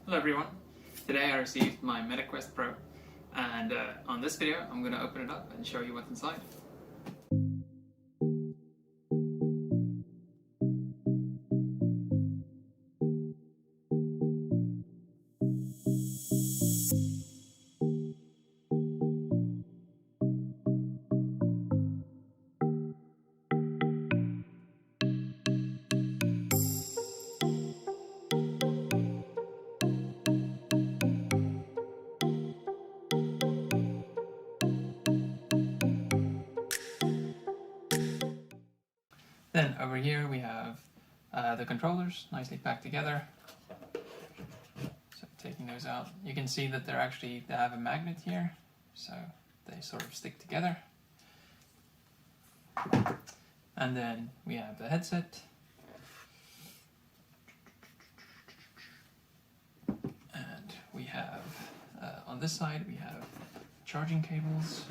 Hello everyone. Today I received my MetaQuest Pro, and on this video I'm going to open it up and show you what's inside. Then over here we have the controllers nicely packed together. So taking those out, you can see that they have a magnet here, so they sort of stick together. And then we have the headset. And we have, on this side, we have charging cables.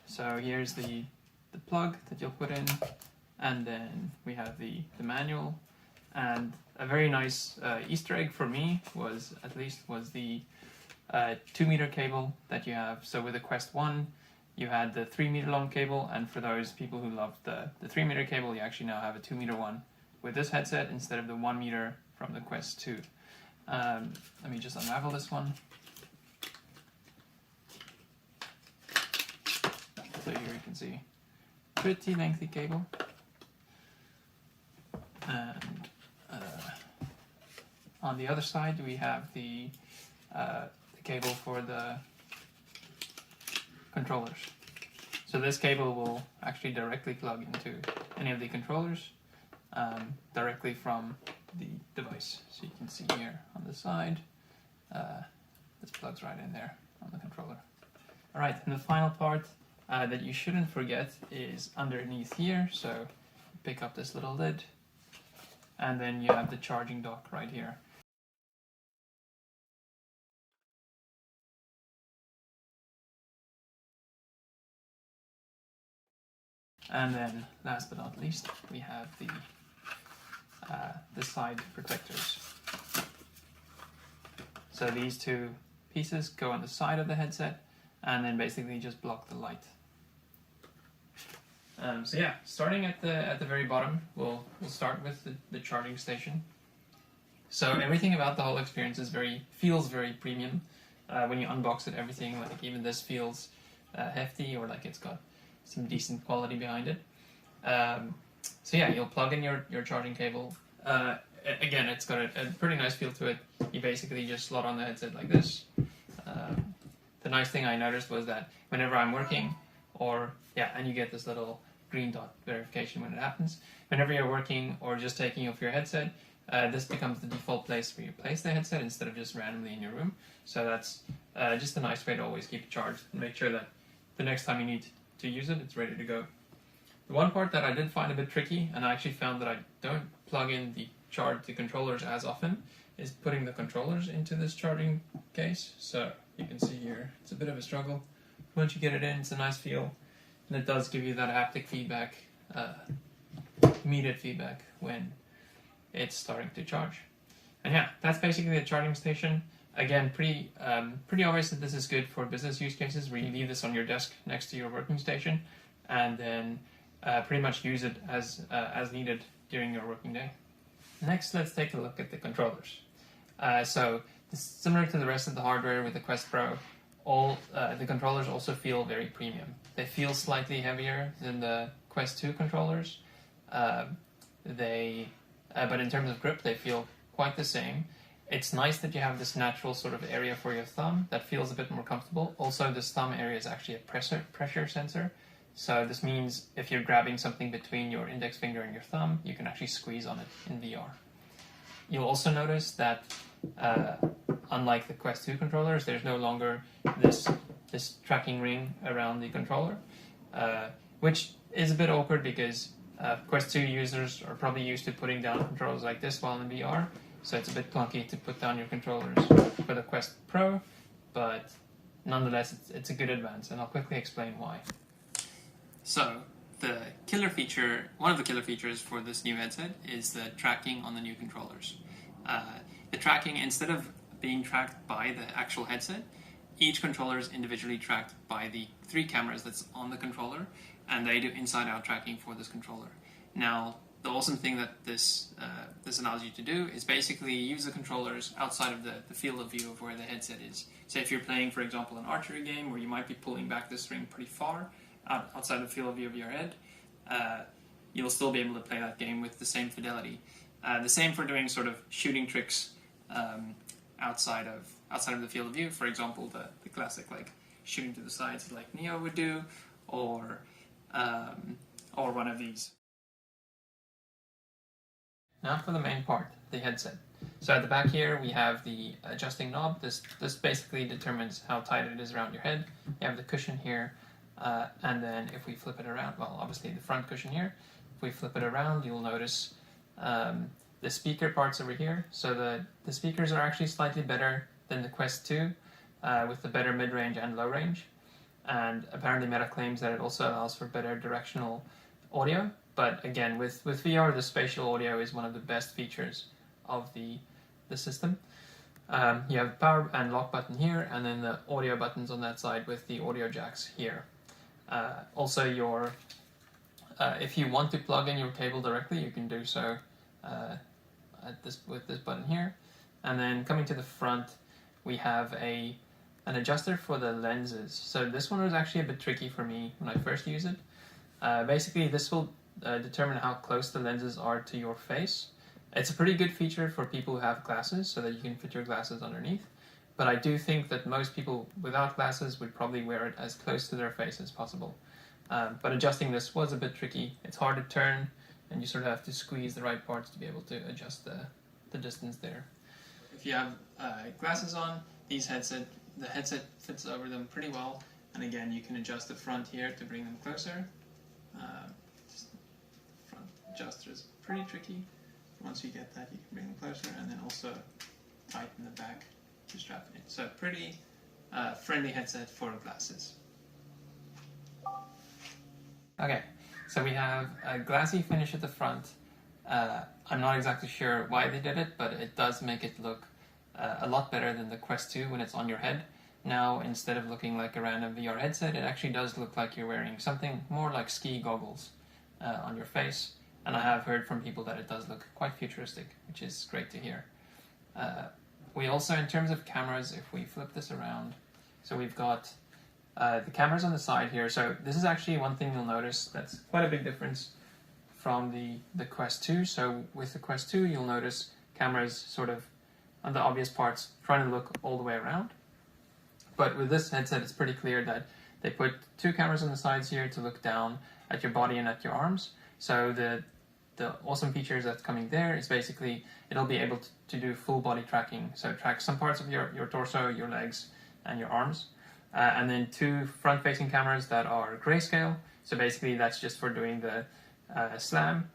So here's the plug that you'll put in, and then we have the manual. And a very nice Easter egg for me was the 2-meter cable that you have. So with the Quest 1, you had the 3-meter long cable, and for those people who loved the 3-meter cable, you actually now have a 2-meter one with this headset instead of the 1-meter from the Quest 2. Let me just unravel this one. So here you can see pretty lengthy cable, and on the other side we have the cable for the controllers. So this cable will actually directly plug into any of the controllers directly from the device. So you can see here on the side, this plugs right in there on the controller. Alright, and the final part that you shouldn't forget is underneath here. So pick up this little lid, and then you have the charging dock right here. And then last but not least, we have the side protectors. So these two pieces go on the side of the headset and then basically just block the light. So yeah, starting at the very bottom, we'll start with the charging station. So everything about the whole experience feels very premium. When you unbox it, everything, like even this feels hefty, or like it's got some decent quality behind it. So yeah, you'll plug in your charging cable. Again, it's got a pretty nice feel to it. You basically just slot on the headset like this. The nice thing I noticed was that whenever I'm working, and you get this little green dot verification when it happens. Whenever you're working or just taking off your headset, this becomes the default place where you place the headset instead of just randomly in your room. So that's just a nice way to always keep it charged and make sure that the next time you need to use it, it's ready to go. The one part that I did find a bit tricky, and I actually found that I don't plug in the controllers as often, is putting the controllers into this charging case. So you can see here, it's a bit of a struggle. Once you get it in, it's a nice feel, and it does give you that haptic feedback, immediate feedback when it's starting to charge. And yeah, that's basically the charging station. Again, pretty obvious that this is good for business use cases where you leave this on your desk next to your working station, and then pretty much use it as needed during your working day. Next, let's take a look at the controllers. So similar to the rest of the hardware with the Quest Pro, the controllers also feel very premium. They feel slightly heavier than the Quest 2 controllers, but in terms of grip, they feel quite the same. It's nice that you have this natural sort of area for your thumb that feels a bit more comfortable. Also, this thumb area is actually a pressure sensor. So this means if you're grabbing something between your index finger and your thumb, you can actually squeeze on it in VR. You'll also notice that unlike the Quest 2 controllers, there's no longer this tracking ring around the controller, which is a bit awkward because Quest 2 users are probably used to putting down controllers like this while in VR, so it's a bit clunky to put down your controllers for the Quest Pro, but nonetheless it's a good advance, and I'll quickly explain why. So the killer feature, one of the killer features for this new headset is the tracking on the new controllers. The tracking, instead of being tracked by the actual headset, each controller is individually tracked by the 3 cameras that's on the controller, and they do inside-out tracking for this controller. Now, the awesome thing that this allows you to do is basically use the controllers outside of the field of view of where the headset is. So if you're playing, for example, an archery game where you might be pulling back the string pretty far outside the field of view of your head, you'll still be able to play that game with the same fidelity. The same for doing sort of shooting tricks outside of the field of view. For example, the classic like shooting to the sides like Neo would do, or one of these. Now for the main part, the headset. So at the back here we have the adjusting knob. This basically determines how tight it is around your head. You have the cushion here, and then if we flip it around, well, obviously the front cushion here. If we flip it around, you'll notice the speaker parts over here. So the speakers are actually slightly better than the Quest 2, with the better mid-range and low range. And apparently Meta claims that it also allows for better directional audio. But again, with VR, the spatial audio is one of the best features of the system. You have the power and lock button here, and then the audio buttons on that side with the audio jacks here. Also, if you want to plug in your cable directly, you can do so with this button here. And then coming to the front, we have an adjuster for the lenses. So this one was actually a bit tricky for me when I first used it. Basically, this will determine how close the lenses are to your face. It's a pretty good feature for people who have glasses, so that you can fit your glasses underneath. But I do think that most people without glasses would probably wear it as close to their face as possible. But adjusting this was a bit tricky. It's hard to turn, and you sort of have to squeeze the right parts to be able to adjust the distance there. If you have glasses on, the headset fits over them pretty well. And again, you can adjust the front here to bring them closer. Front adjuster is pretty tricky. Once you get that, you can bring them closer, and then also tighten the back to strap it in. So pretty friendly headset for glasses. Okay, so we have a glassy finish at the front. I'm not exactly sure why they did it, but it does make it look a lot better than the Quest 2 when it's on your head. Now, instead of looking like a random VR headset, it actually does look like you're wearing something more like ski goggles on your face. And I have heard from people that it does look quite futuristic, which is great to hear. We also, in terms of cameras, if we flip this around, so we've got the cameras on the side here. So this is actually one thing you'll notice that's quite a big difference from the Quest 2. So with the Quest 2, you'll notice cameras sort of on the obvious parts trying to look all the way around. But with this headset, it's pretty clear that they put 2 cameras on the sides here to look down at your body and at your arms. So the awesome features that's coming there is basically it'll be able to do full body tracking. So track some parts of your torso, your legs, and your arms. And then 2 front-facing cameras that are grayscale. So basically that's just for doing the slam,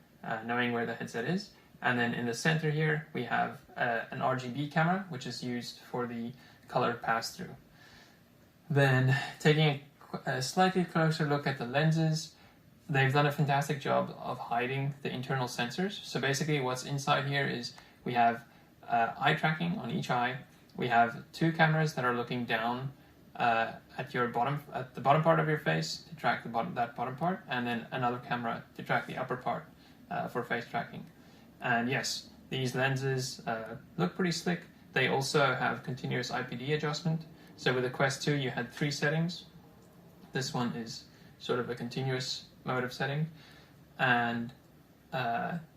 knowing where the headset is. And then in the center here, we have an RGB camera, which is used for the color pass-through. Then taking a slightly closer look at the lenses, they've done a fantastic job of hiding the internal sensors. So basically what's inside here is we have eye tracking on each eye. We have 2 cameras that are looking down at the bottom part of your face to track that bottom part, and then another camera to track the upper part for face tracking. And yes, these lenses look pretty slick. They also have continuous IPD adjustment. So with the Quest 2, you had 3 settings. This one is sort of a continuous mode of setting, and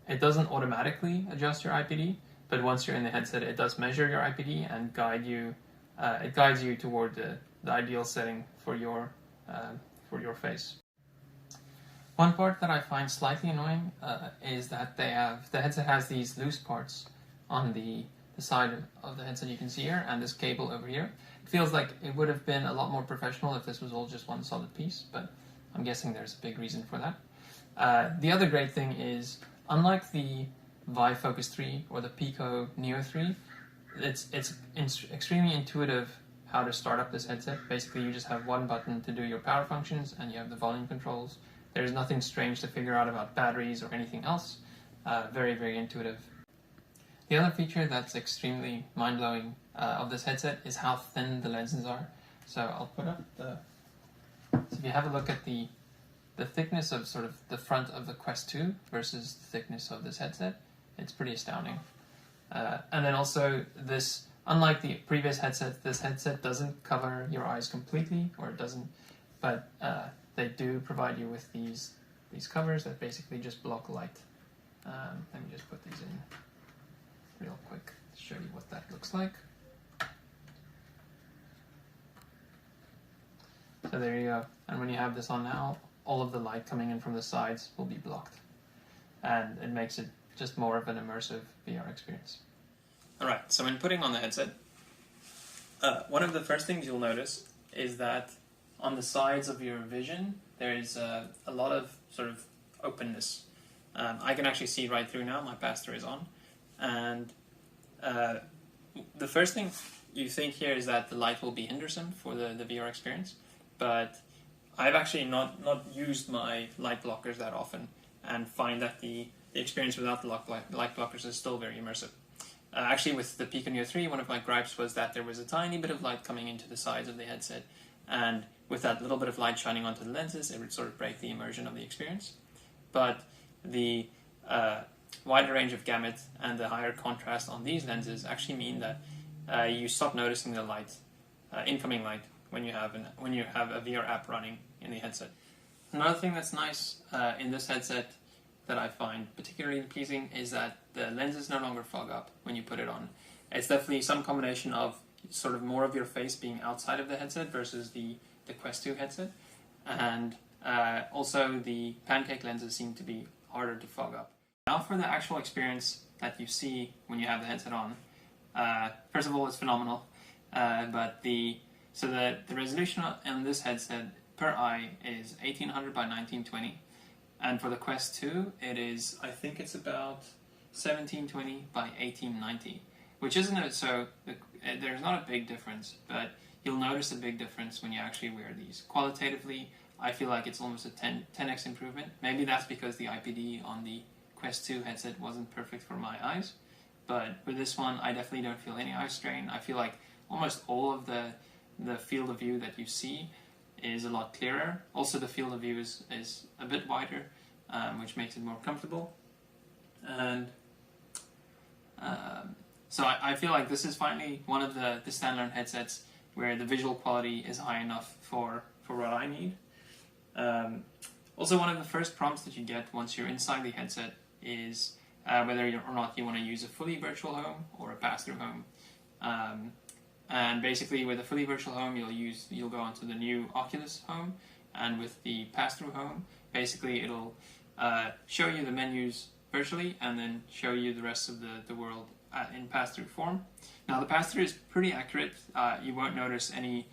it doesn't automatically adjust your IPD, but once you're in the headset, it does measure your IPD and guide you. It guides you toward the ideal setting for your face. One part that I find slightly annoying is that the headset has these loose parts on the side of the headset you can see here, and this cable over here. It feels like it would have been a lot more professional if this was all just one solid piece, but I'm guessing there's a big reason for that. The other great thing is, unlike the Vive Focus 3 or the Pico Neo 3, it's extremely intuitive how to start up this headset. Basically, you just have one button to do your power functions, and you have the volume controls There's nothing strange to figure out about batteries or anything else. Very, very intuitive. The other feature that's extremely mind-blowing of this headset is how thin the lenses are. So I'll put up the... So if you have a look at the thickness of sort of the front of the Quest 2 versus the thickness of this headset, it's pretty astounding. And then also this, unlike the previous headset, this headset doesn't cover your eyes completely, or it doesn't, but they do provide you with these covers that basically just block light. Let me just put these in real quick to show you what that looks like. So there you go. And when you have this on now, all of the light coming in from the sides will be blocked. And it makes it just more of an immersive VR experience. Alright, so when putting on the headset, one of the first things you'll notice is that on the sides of your vision, there is a lot of sort of openness. I can actually see right through now, my pass-through is on. And the first thing you think here is that the light will be hindersome for the VR experience, but I've actually not used my light blockers that often, and find that the experience without the light blockers is still very immersive. Actually, with the Pico Neo 3, one of my gripes was that there was a tiny bit of light coming into the sides of the headset, and with that little bit of light shining onto the lenses, it would sort of break the immersion of the experience. But the wider range of gamut and the higher contrast on these lenses actually mean that you stop noticing the light, incoming light, when you have a VR app running in the headset. Another thing that's nice in this headset that I find particularly pleasing is that the lenses no longer fog up when you put it on. It's definitely some combination of sort of more of your face being outside of the headset versus the Quest 2 headset, and also the pancake lenses seem to be harder to fog up. Now for the actual experience that you see when you have the headset on. First of all, it's phenomenal, but the resolution on this headset per eye is 1800 by 1920, and for the Quest 2 it is, I think it's about 1720 by 1890, which isn't there's not a big difference, but you'll notice a big difference when you actually wear these. Qualitatively, I feel like it's almost a 10x improvement. Maybe that's because the IPD on the Quest 2 headset wasn't perfect for my eyes, but with this one I definitely don't feel any eye strain. I feel like almost all of the field of view that you see is a lot clearer. Also the field of view is a bit wider, which makes it more comfortable. And so I feel like this is finally one of the standalone headsets where the visual quality is high enough for what I need. Also, one of the first prompts that you get once you're inside the headset is whether or not you want to use a fully virtual home or a pass-through home. And basically with a fully virtual home you'll go onto the new Oculus Home, and with the pass-through home basically it'll show you the menus virtually and then show you the rest of the world in pass-through form. Now the pass-through is pretty accurate. You won't notice any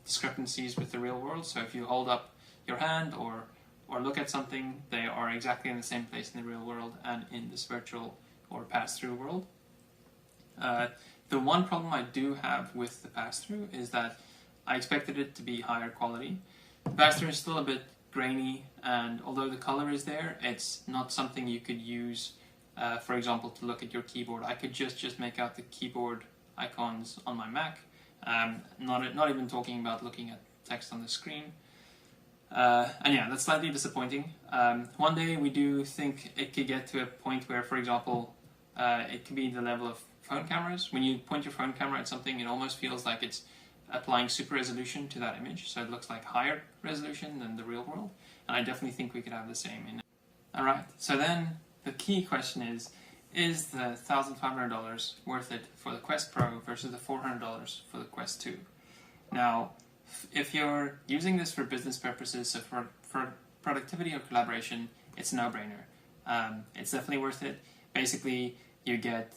discrepancies with the real world, so if you hold up your hand or look at something, they are exactly in the same place in the real world and in this virtual or pass-through world. The one problem I do have with the pass-through is that I expected it to be higher quality. The pass-through is still a bit grainy, and although the color is there, it's not something you could use, for example, to look at your keyboard. I could just make out the keyboard icons on my Mac, not even talking about looking at text on the screen. And yeah, that's slightly disappointing. One day we do think it could get to a point where, for example, it could be the level of phone cameras. When you point your phone camera at something, it almost feels like it's applying super resolution to that image, so it looks like higher resolution than the real world, and I definitely think we could have the same in it. Alright, so then the key question is the $1,500 worth it for the Quest Pro versus the $400 for the Quest 2? Now, if you're using this for business purposes, so for productivity or collaboration, it's a no-brainer. It's definitely worth it. Basically, you get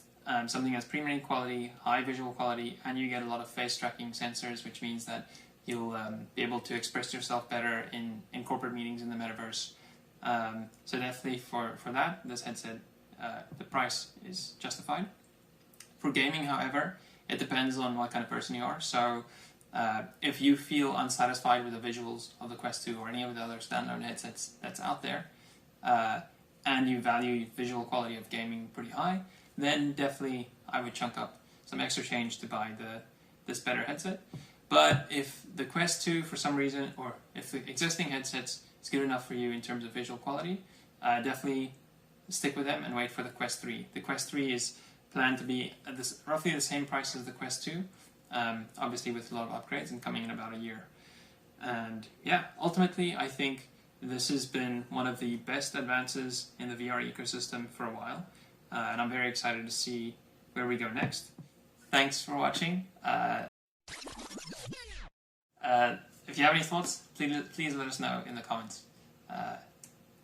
something that's premium quality, high visual quality, and you get a lot of face tracking sensors, which means that you'll be able to express yourself better in corporate meetings in the metaverse. So definitely for that, this headset, the price is justified. For gaming, however, it depends on what kind of person you are. So If you feel unsatisfied with the visuals of the Quest 2 or any of the other standalone headsets that's out there, and you value visual quality of gaming pretty high, then definitely I would chunk up some extra change to buy this better headset. But if the Quest 2 for some reason, or if the existing headsets is good enough for you in terms of visual quality, definitely stick with them and wait for the Quest 3. The Quest 3 is planned to be at roughly the same price as the Quest 2, obviously with a lot of upgrades and coming in about a year. And yeah, ultimately I think this has been one of the best advances in the VR ecosystem for a while, and I'm very excited to see where we go next. Thanks for watching. If you have any thoughts, please let us know in the comments.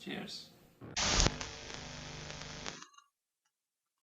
Cheers.